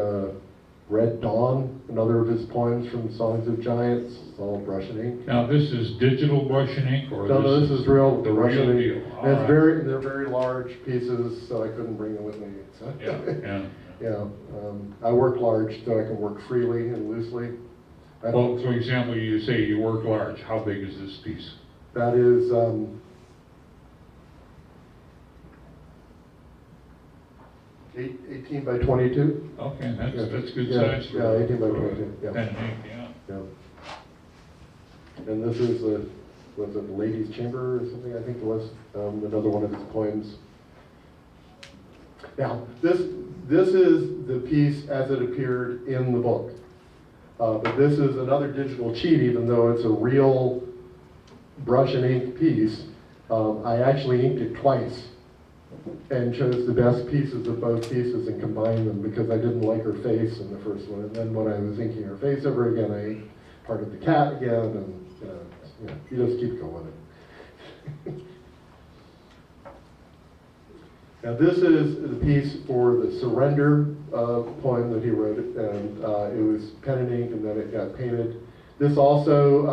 Red Dawn, another of his poems from Songs of Giants. It's all brush and ink. Now, this is digital brush and ink, or No, this is real the brush real and deal? ink. All And right. they're very large pieces, so I couldn't bring them with me. So. Yeah. I work large so I can work freely and loosely. Well, for example, you say you work large. How big is this piece? That is 18 by 22. Okay, that's good Yeah, size. yeah, 18 by 22, yeah. Pen and ink, yeah. Yeah. And this is was it the Ladies' Chamber or something? I think it was another one of his poems. Now, this is the piece as it appeared in the book. But this is another digital cheat, even though it's a real brush and ink piece. I actually inked it twice and chose the best pieces of both pieces and combined them because I didn't like her face in the first one. And then when I was inking her face over again, I inked part of the cat again, and you just keep going. Now this is the piece for the Surrender poem that he wrote, and it was pen and ink, and then it got painted. This also,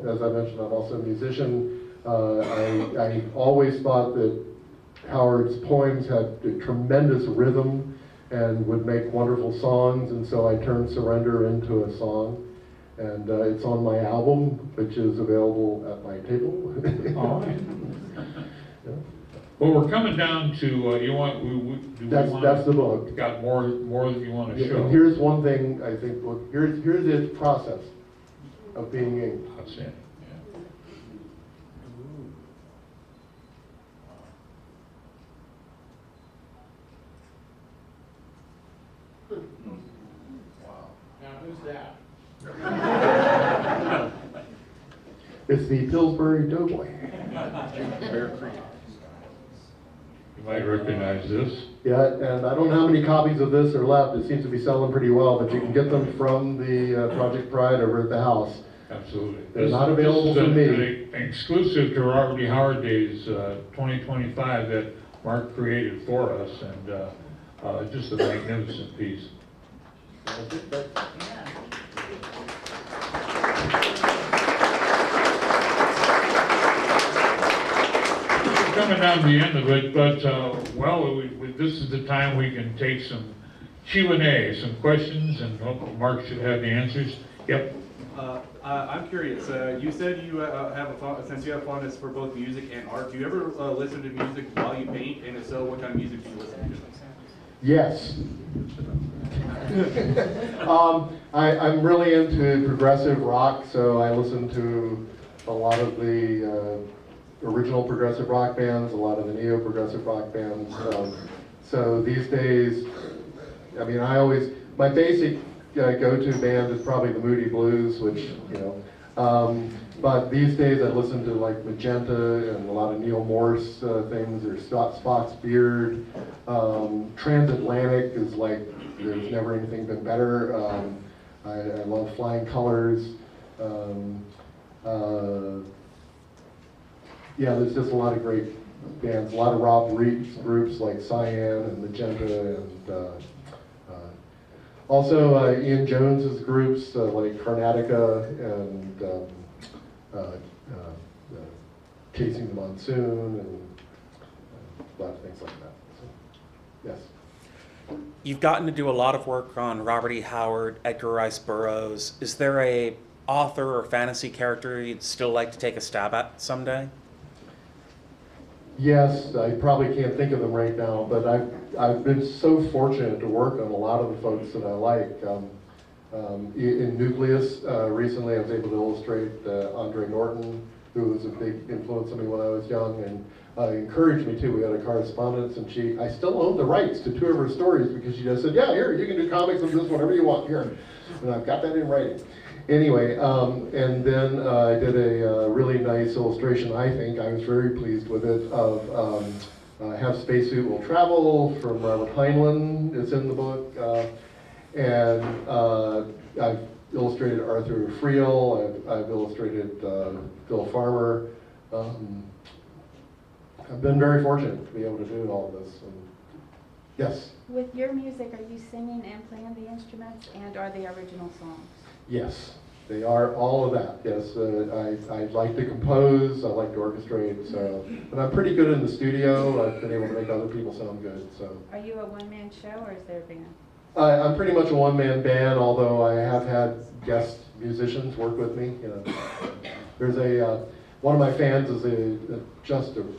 as I mentioned, I'm also a musician. I always thought that Howard's poems had a tremendous rhythm and would make wonderful songs, and so I turned Surrender into a song. And it's on my album, which is available at my table. All right. Yeah. Well, we're coming down to, you want, That's the book. got more that you want to Yeah, show? and here's one thing I think, here's the process of being inked. Outstanding, yeah. Now, who's that? It's the Pillsbury Doughboy. You might recognize this. Yeah, and I don't know how many copies of this are left. It seems to be selling pretty well, but you can get them from the Project Pride over at the house. Absolutely. They're not available for me. An exclusive to Robert E. Howard Days 2025 that Mark created for us, and just a magnificent piece. Coming down to the end of it, but this is the time we can take some Q&A, some questions, and Mark should have the answers. Yep. I'm curious. You said you since you have fondness for both music and art. Do you ever listen to music while you paint? And if so, what kind of music do you listen to? Yes. I'm really into progressive rock, so I listen to a lot of the original progressive rock bands, a lot of the neo-progressive rock bands. So these days, I mean, my basic go-to band is probably the Moody Blues, which, but these days I listen to like Magenta and a lot of Neil Morse things, or Spock's Beard. Transatlantic is like, there's never anything been better. I love Flying Colors. Yeah, there's just a lot of great bands, a lot of Rob Reed's groups like Cyan and Magenta, and also Ian Jones's groups like Carnatica and Chasing the Monsoon, and a lot of things like that. So, yes. You've gotten to do a lot of work on Robert E. Howard, Edgar Rice Burroughs. Is there a author or fantasy character you'd still like to take a stab at someday? Yes, I probably can't think of them right now, but I've been so fortunate to work on a lot of the folks that I like. In Nucleus, recently I was able to illustrate Andre Norton, who was a big influence on me when I was young, and encouraged me to. We had a correspondence, and I still own the rights to 2 of her stories because she just said, yeah, here, you can do comics of this, whatever you want, here. And I've got that in writing. Anyway, and then I did a really nice illustration, I think, I was very pleased with it, of Have Spacesuit Will Travel from Robert Heinlein. It's in the book. And I've illustrated Arthur Friel, I've illustrated Bill Farmer. I've been very fortunate to be able to do all of this. And yes? With your music, are you singing and playing the instruments, and are they original songs? Yes, they are all of that. Yes, I like to compose, I like to orchestrate, so, but I'm pretty good in the studio. I've been able to make other people sound good, so. Are you a one-man show, or is there a band? I'm pretty much a one-man band, although I have had guest musicians work with me. You know, there's one of my fans is just an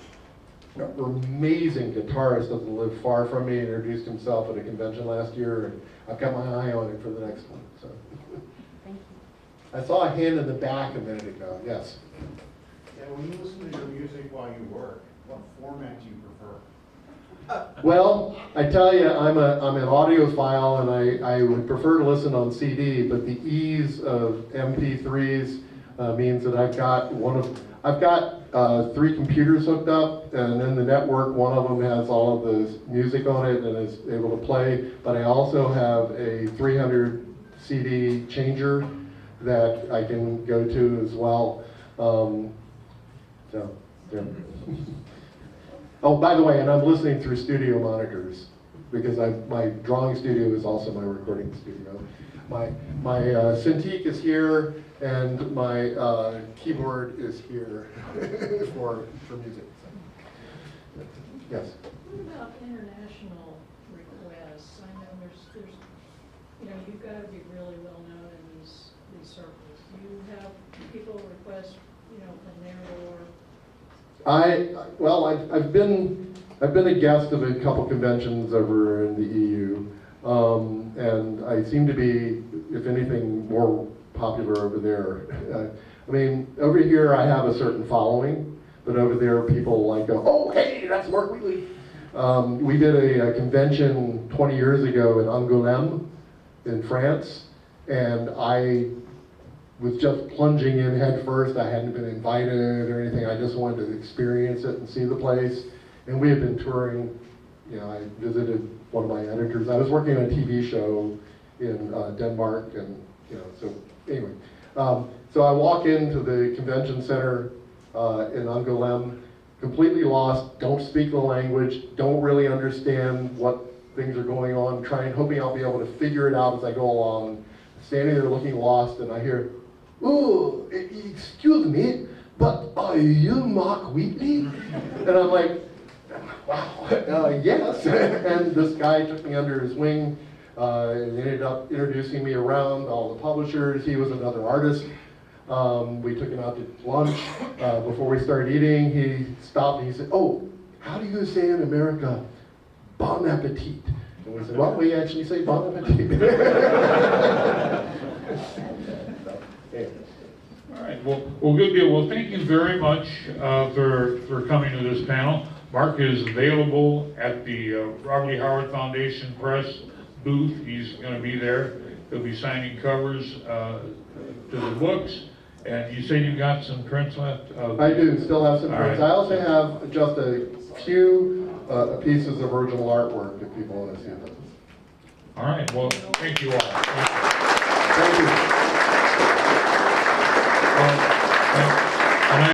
amazing guitarist, doesn't live far from me, introduced himself at a convention last year, and I've got my eye on him for the next one, so. Thank you. I saw a hand in the back a minute ago, yes. Yeah, when you listen to your music while you work, what format do you prefer? Well, I tell you, I'm an audiophile, and I would prefer to listen on CD, but the ease of MP3s means that I've got 3 computers hooked up, and in the network, one of them has all of the music on it and is able to play, but I also have a 300 CD changer that I can go to as well. So, yeah. Oh, by the way, and I'm listening through studio monitors because my drawing studio is also my recording studio. My Cintiq is here, and my keyboard is here for music. So. Yes. What about international requests? I know there's you've got to be really well known in these circles. Do you have people request, from there, or? I've been a guest of a couple conventions over in the EU, and I seem to be, if anything, more popular over there. I mean, over here I have a certain following, but over there people go, oh, hey, that's Mark Wheatley. We did a convention 20 years ago in Angoulême in France, and I was just plunging in head first. I hadn't been invited or anything. I just wanted to experience it and see the place. And we had been touring. I visited one of my editors. I was working on a TV show in Denmark, and so anyway. So I walk into the convention center in Angoulême, completely lost, don't speak the language, don't really understand what things are going on, hoping I'll be able to figure it out as I go along. Standing there looking lost, and I hear, oh, excuse me, but are you Mark Wheatley? And I'm like, wow, yes. And this guy took me under his wing, and ended up introducing me around all the publishers. He was another artist. We took him out to lunch. Before we started eating, he stopped and he said, oh, how do you say in America, bon appetit? And we said, well, we actually say bon appetit. All right, well, good deal. Well, thank you very much for coming to this panel. Mark is available at the Robert E. Howard Foundation Press booth. He's going to be there. He'll be signing covers to the books. And you say you've got some prints left? I do, still have some All prints. right. I also have just a few pieces of original artwork if people want to see them. All right, well, thank you all. Thank you. Thank you.